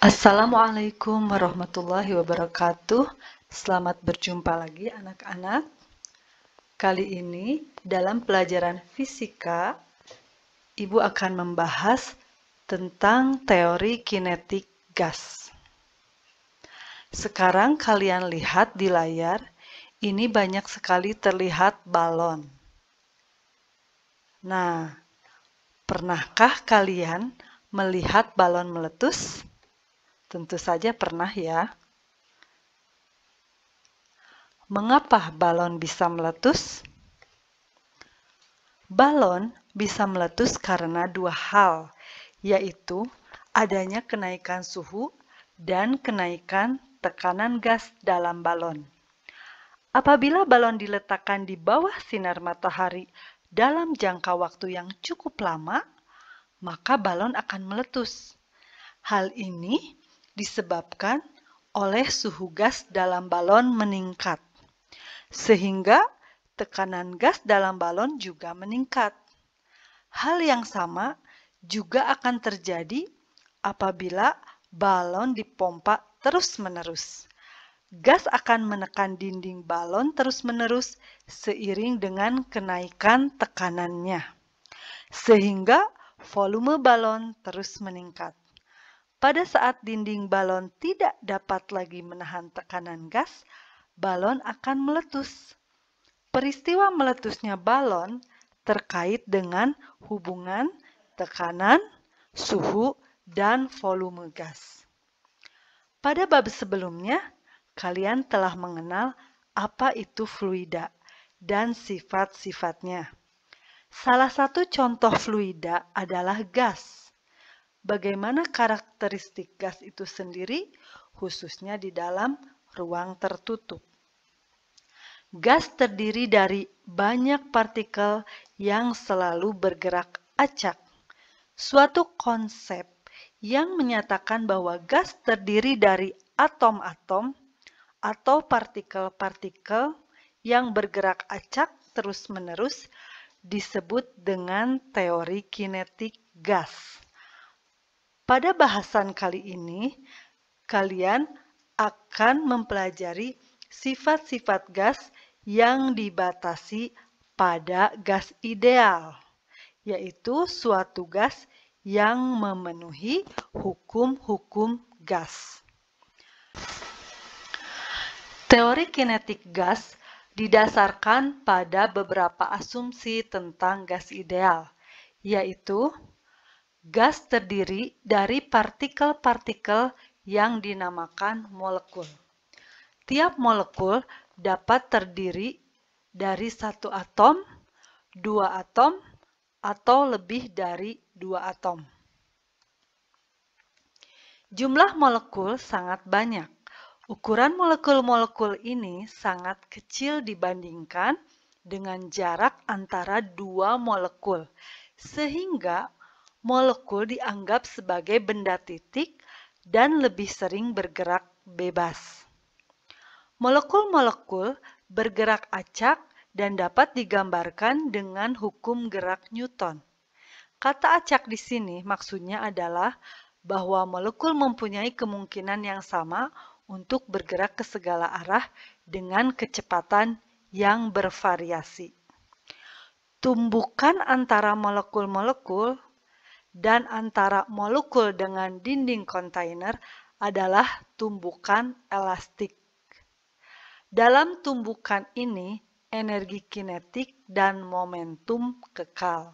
Assalamualaikum warahmatullahi wabarakatuh. Selamat berjumpa lagi anak-anak. Kali ini dalam pelajaran fisika, Ibu akan membahas tentang teori kinetik gas. Sekarang kalian lihat di layar, ini banyak sekali terlihat balon. Nah, pernahkah kalian melihat balon meletus? Tentu saja pernah ya. Mengapa balon bisa meletus? Balon bisa meletus karena dua hal, yaitu adanya kenaikan suhu dan kenaikan tekanan gas dalam balon. Apabila balon diletakkan di bawah sinar matahari dalam jangka waktu yang cukup lama, maka balon akan meletus. Hal ini disebabkan oleh suhu gas dalam balon meningkat, sehingga tekanan gas dalam balon juga meningkat. Hal yang sama juga akan terjadi apabila balon dipompa terus-menerus. Gas akan menekan dinding balon terus-menerus seiring dengan kenaikan tekanannya, sehingga volume balon terus meningkat. Pada saat dinding balon tidak dapat lagi menahan tekanan gas, balon akan meletus. Peristiwa meletusnya balon terkait dengan hubungan tekanan, suhu, dan volume gas. Pada bab sebelumnya, kalian telah mengenal apa itu fluida dan sifat-sifatnya. Salah satu contoh fluida adalah gas. Bagaimana karakteristik gas itu sendiri, khususnya di dalam ruang tertutup? Gas terdiri dari banyak partikel yang selalu bergerak acak. Suatu konsep yang menyatakan bahwa gas terdiri dari atom-atom atau partikel-partikel yang bergerak acak terus-menerus disebut dengan teori kinetik gas. Pada bahasan kali ini, kalian akan mempelajari sifat-sifat gas yang dibatasi pada gas ideal, yaitu suatu gas yang memenuhi hukum-hukum gas. Teori kinetik gas didasarkan pada beberapa asumsi tentang gas ideal, yaitu gas terdiri dari partikel-partikel yang dinamakan molekul. Tiap molekul dapat terdiri dari satu atom, dua atom, atau lebih dari dua atom. Jumlah molekul sangat banyak. Ukuran molekul-molekul ini sangat kecil dibandingkan dengan jarak antara dua molekul, sehingga molekul dianggap sebagai benda titik dan lebih sering bergerak bebas. Molekul-molekul bergerak acak dan dapat digambarkan dengan hukum gerak Newton. Kata acak di sini maksudnya adalah bahwa molekul mempunyai kemungkinan yang sama untuk bergerak ke segala arah dengan kecepatan yang bervariasi. Tumbukan antara molekul-molekul dan antara molekul dengan dinding kontainer adalah tumbukan elastik. Dalam tumbukan ini, energi kinetik dan momentum kekal.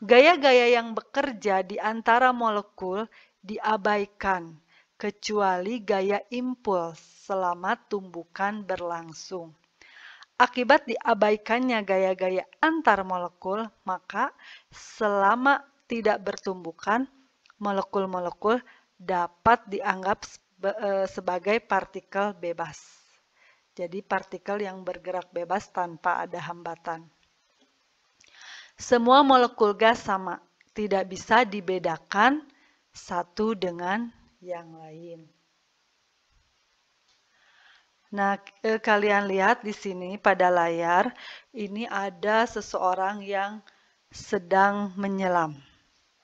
Gaya-gaya yang bekerja di antara molekul diabaikan, kecuali gaya impuls selama tumbukan berlangsung. Akibat diabaikannya gaya-gaya antar molekul, maka selama tidak bertumbukan, molekul-molekul dapat dianggap sebagai partikel bebas. Jadi partikel yang bergerak bebas tanpa ada hambatan. Semua molekul gas sama, tidak bisa dibedakan satu dengan yang lain. Nah, kalian lihat di sini pada layar, ini ada seseorang yang sedang menyelam.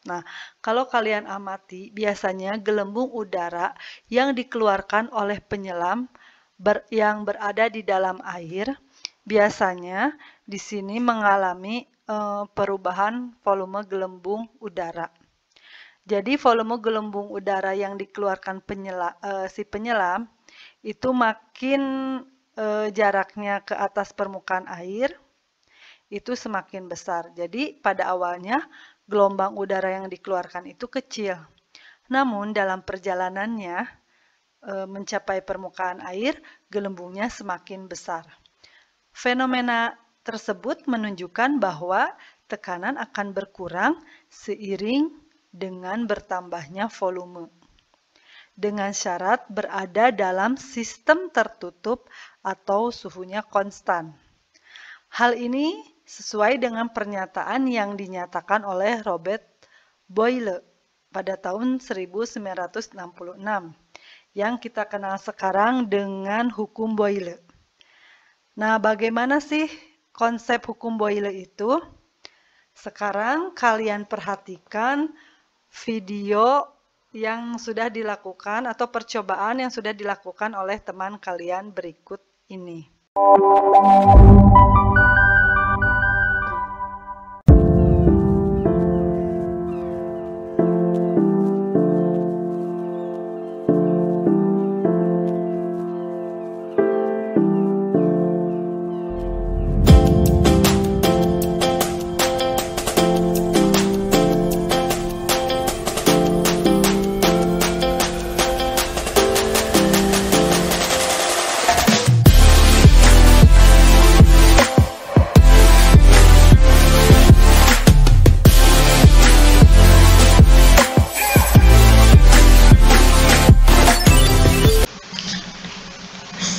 Nah, kalau kalian amati, biasanya gelembung udara yang dikeluarkan oleh penyelam yang berada di dalam air, biasanya di sini mengalami perubahan volume gelembung udara. Jadi volume gelembung udara yang dikeluarkan si penyelam itu makin jaraknya ke atas permukaan air, itu semakin besar. Jadi pada awalnya gelombang udara yang dikeluarkan itu kecil. Namun dalam perjalanannya mencapai permukaan air, gelembungnya semakin besar. Fenomena tersebut menunjukkan bahwa tekanan akan berkurang seiring dengan bertambahnya volume. Dengan syarat berada dalam sistem tertutup atau suhunya konstan. Hal ini sesuai dengan pernyataan yang dinyatakan oleh Robert Boyle pada tahun 1966 yang kita kenal sekarang dengan hukum Boyle. Nah, bagaimana sih konsep hukum Boyle itu? Sekarang kalian perhatikan video yang sudah dilakukan atau percobaan yang sudah dilakukan oleh teman kalian berikut ini.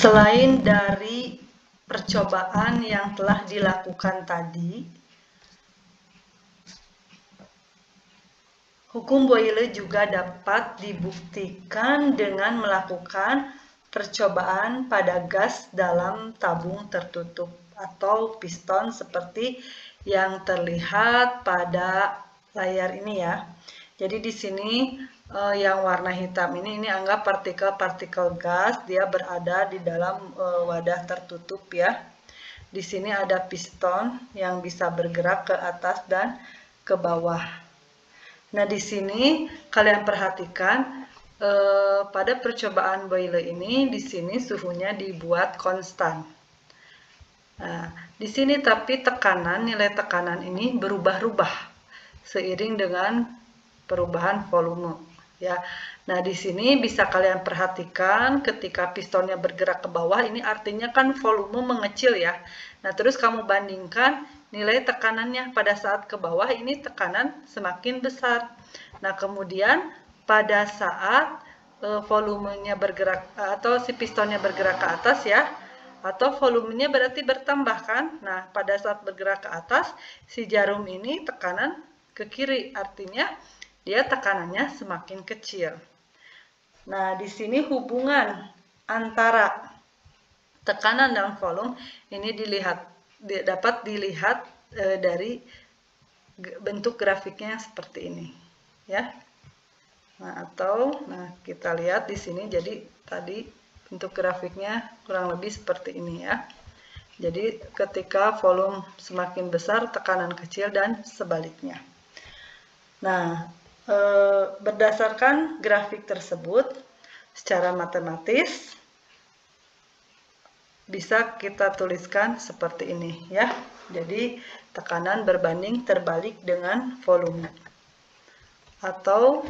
Selain dari percobaan yang telah dilakukan tadi, hukum Boyle juga dapat dibuktikan dengan melakukan percobaan pada gas dalam tabung tertutup atau piston seperti yang terlihat pada layar ini ya. Jadi di sini yang warna hitam ini anggap partikel-partikel gas, dia berada di dalam wadah tertutup ya. Di sini ada piston yang bisa bergerak ke atas dan ke bawah. Nah, di sini kalian perhatikan pada percobaan Boyle ini, di sini suhunya dibuat konstan. Nah, di sini tapi nilai tekanan ini berubah-ubah seiring dengan perubahan volume. Ya, nah di sini bisa kalian perhatikan ketika pistonnya bergerak ke bawah, ini artinya kan volume mengecil ya. Nah, terus kamu bandingkan nilai tekanannya pada saat ke bawah, ini tekanan semakin besar. Nah, kemudian pada saat volumenya bergerak atau si pistonnya bergerak ke atas ya, atau volumenya berarti bertambah kan. Nah, pada saat bergerak ke atas, si jarum ini tekanan ke kiri, artinya dia tekanannya semakin kecil. Nah, di sini hubungan antara tekanan dan volume ini dapat dilihat dari bentuk grafiknya seperti ini, ya. Nah, kita lihat di sini. Jadi tadi bentuk grafiknya kurang lebih seperti ini ya. Jadi ketika volume semakin besar, tekanan kecil dan sebaliknya. Nah, berdasarkan grafik tersebut, secara matematis bisa kita tuliskan seperti ini ya. Jadi tekanan berbanding terbalik dengan volume. Atau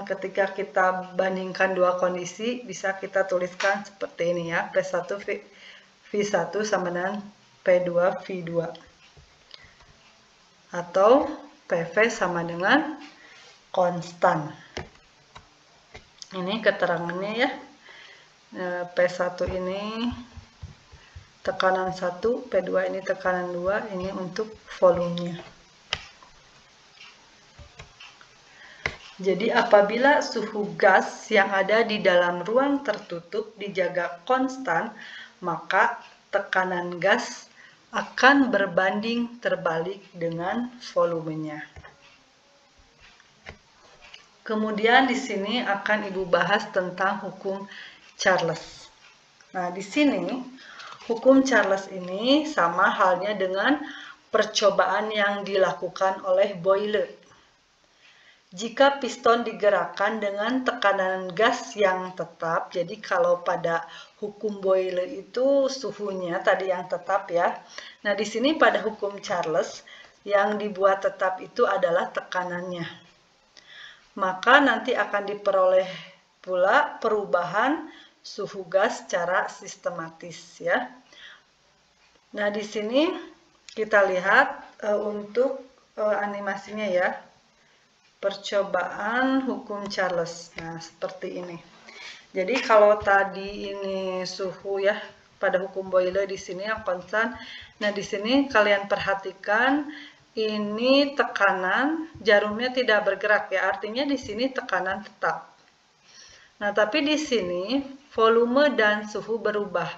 ketika kita bandingkan dua kondisi, bisa kita tuliskan seperti ini ya. P1 V1 sama dengan P2 V2. Atau PV sama dengan konstan. Ini keterangannya ya. P1 ini tekanan 1, P2 ini tekanan 2, ini untuk volumenya. Jadi apabila suhu gas yang ada di dalam ruang tertutup dijaga konstan, maka tekanan gas akan berbanding terbalik dengan volumenya. Kemudian di sini akan Ibu bahas tentang hukum Charles. Nah, di sini hukum Charles ini sama halnya dengan percobaan yang dilakukan oleh Boyle. Jika piston digerakkan dengan tekanan gas yang tetap, jadi kalau pada hukum Boyle itu suhunya tadi yang tetap ya. Nah, di sini pada hukum Charles yang dibuat tetap itu adalah tekanannya. Maka nanti akan diperoleh pula perubahan suhu gas secara sistematis ya. Nah, di sini kita lihat untuk animasinya ya. Percobaan hukum Charles. Nah, seperti ini. Jadi kalau tadi ini suhu ya pada hukum Boyle di sini yang konstan. Nah, di sini kalian perhatikan ini tekanan, jarumnya tidak bergerak ya, artinya di sini tekanan tetap. Nah, tapi di sini volume dan suhu berubah.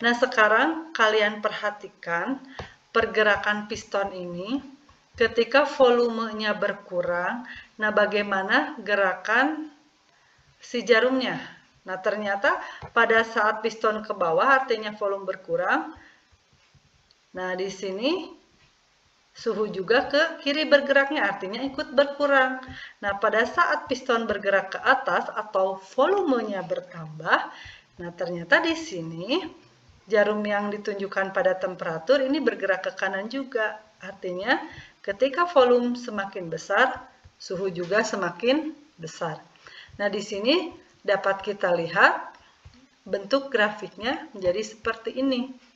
Nah, sekarang kalian perhatikan pergerakan piston ini ketika volumenya berkurang. Nah, bagaimana gerakan si jarumnya? Nah, ternyata pada saat piston ke bawah artinya volume berkurang. Nah, di sini suhu juga ke kiri bergeraknya, artinya ikut berkurang. Nah, pada saat piston bergerak ke atas atau volumenya bertambah, nah ternyata di sini jarum yang ditunjukkan pada temperatur ini bergerak ke kanan juga. Artinya ketika volume semakin besar, suhu juga semakin besar. Nah, di sini dapat kita lihat bentuk grafiknya menjadi seperti ini.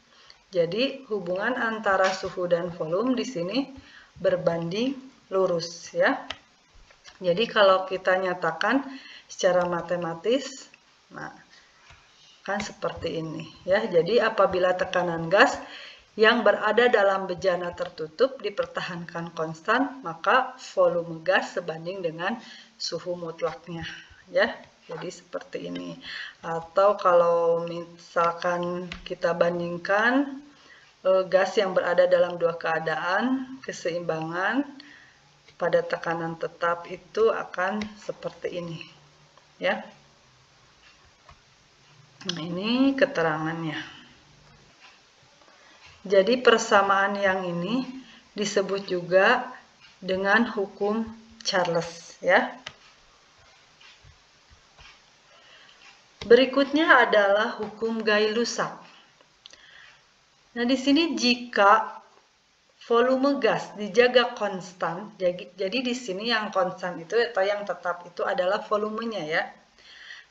Jadi hubungan antara suhu dan volume di sini berbanding lurus ya. Jadi kalau kita nyatakan secara matematis, nah kan seperti ini ya. Jadi apabila tekanan gas yang berada dalam bejana tertutup dipertahankan konstan, maka volume gas sebanding dengan suhu mutlaknya ya. Jadi seperti ini. Atau kalau misalkan kita bandingkan gas yang berada dalam dua keadaan keseimbangan pada tekanan tetap itu akan seperti ini ya. Nah, ini keterangannya. Jadi persamaan yang ini disebut juga dengan hukum Charles ya. Berikutnya adalah hukum Gay-Lussac. Nah, di sini jika volume gas dijaga konstan, jadi di sini yang konstan itu atau yang tetap itu adalah volumenya ya.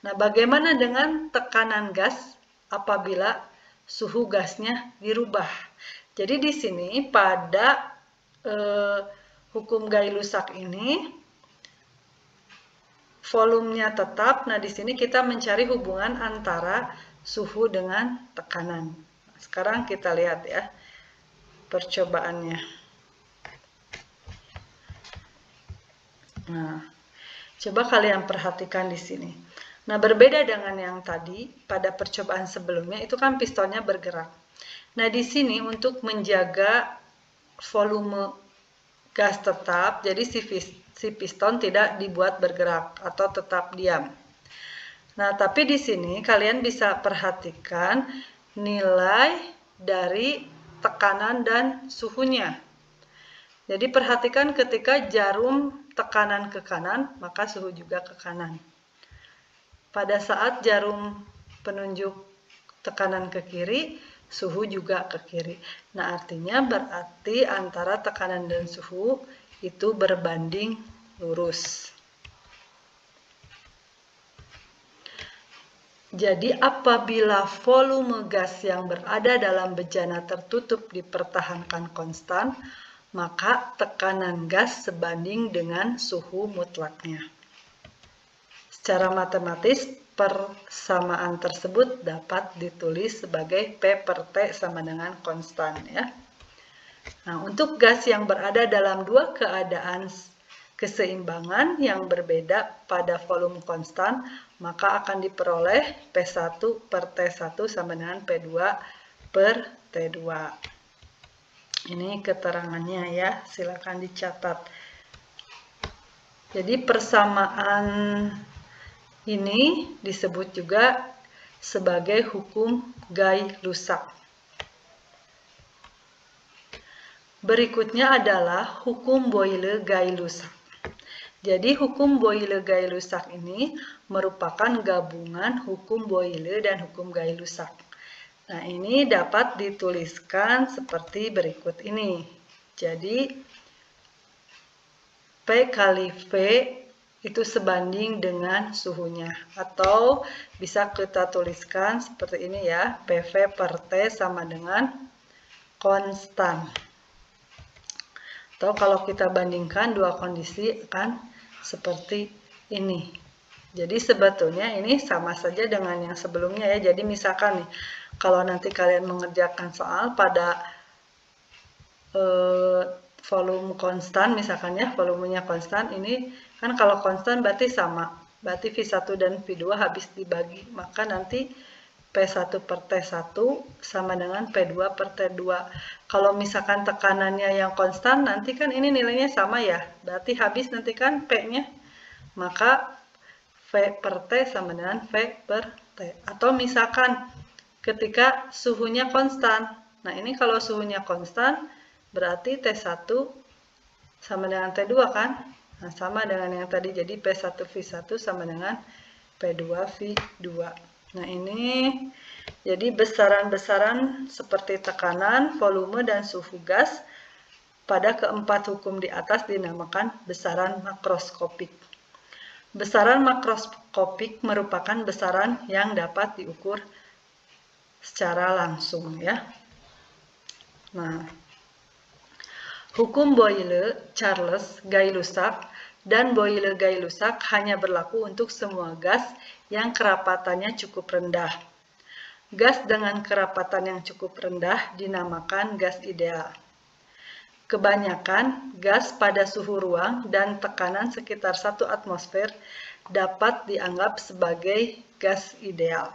Nah, bagaimana dengan tekanan gas apabila suhu gasnya dirubah? Jadi di sini pada hukum Gay-Lussac ini volumenya tetap. Nah, di sini kita mencari hubungan antara suhu dengan tekanan. Sekarang kita lihat ya percobaannya. Nah, coba kalian perhatikan di sini. Nah, berbeda dengan yang tadi pada percobaan sebelumnya itu kan pistonnya bergerak. Nah, di sini untuk menjaga volume gas tetap, jadi si piston tidak dibuat bergerak atau tetap diam. Nah, tapi di sini kalian bisa perhatikan nilai dari tekanan dan suhunya. Jadi perhatikan ketika jarum tekanan ke kanan, maka suhu juga ke kanan. Pada saat jarum penunjuk tekanan ke kiri, suhu juga ke kiri. Nah, artinya berarti antara tekanan dan suhu itu berbanding lurus. Jadi apabila volume gas yang berada dalam bejana tertutup dipertahankan konstan, maka tekanan gas sebanding dengan suhu mutlaknya. Secara matematis, persamaan tersebut dapat ditulis sebagai P per T sama dengan konstan ya. Nah, untuk gas yang berada dalam dua keadaan keseimbangan yang berbeda pada volume konstan, maka akan diperoleh P1 per T1 sama dengan P2 per T2. Ini keterangannya ya, silakan dicatat. Jadi persamaan ini disebut juga sebagai hukum Gay-Lussac. Berikutnya adalah hukum Boyle-Gay-Lussac. Jadi hukum Boyle-Gay-Lussac ini merupakan gabungan hukum Boyle dan hukum Gay-Lussac. Nah, ini dapat dituliskan seperti berikut ini. Jadi P kali V itu sebanding dengan suhunya. Atau bisa kita tuliskan seperti ini ya, PV per T sama dengan konstan. Atau kalau kita bandingkan dua kondisi akan seperti ini. Jadi sebetulnya ini sama saja dengan yang sebelumnya ya. Jadi misalkan nih, kalau nanti kalian mengerjakan soal pada volume konstan, misalkan ya, volumenya konstan, ini kan kalau konstan berarti sama. Berarti V1 dan V2 habis dibagi, maka nanti P1 per T1 sama dengan P2 per T2. Kalau misalkan tekanannya yang konstan, nanti kan ini nilainya sama ya. Berarti habis nanti kan P-nya. Maka V per T sama dengan V per T. Atau misalkan ketika suhunya konstan. Nah, ini kalau suhunya konstan, berarti T1 sama dengan T2 kan? Nah, sama dengan yang tadi. Jadi P1V1 sama dengan P2V2. Nah, ini jadi besaran-besaran seperti tekanan, volume, dan suhu gas pada keempat hukum di atas dinamakan besaran makroskopik. Besaran makroskopik merupakan besaran yang dapat diukur secara langsung ya. Nah, hukum Boyle-Charles Gay-Lussac dan Boyle-Gay-Lussac hanya berlaku untuk semua gas yang kerapatannya cukup rendah. Gas dengan kerapatan yang cukup rendah dinamakan gas ideal. Kebanyakan gas pada suhu ruang dan tekanan sekitar 1 atmosfer dapat dianggap sebagai gas ideal.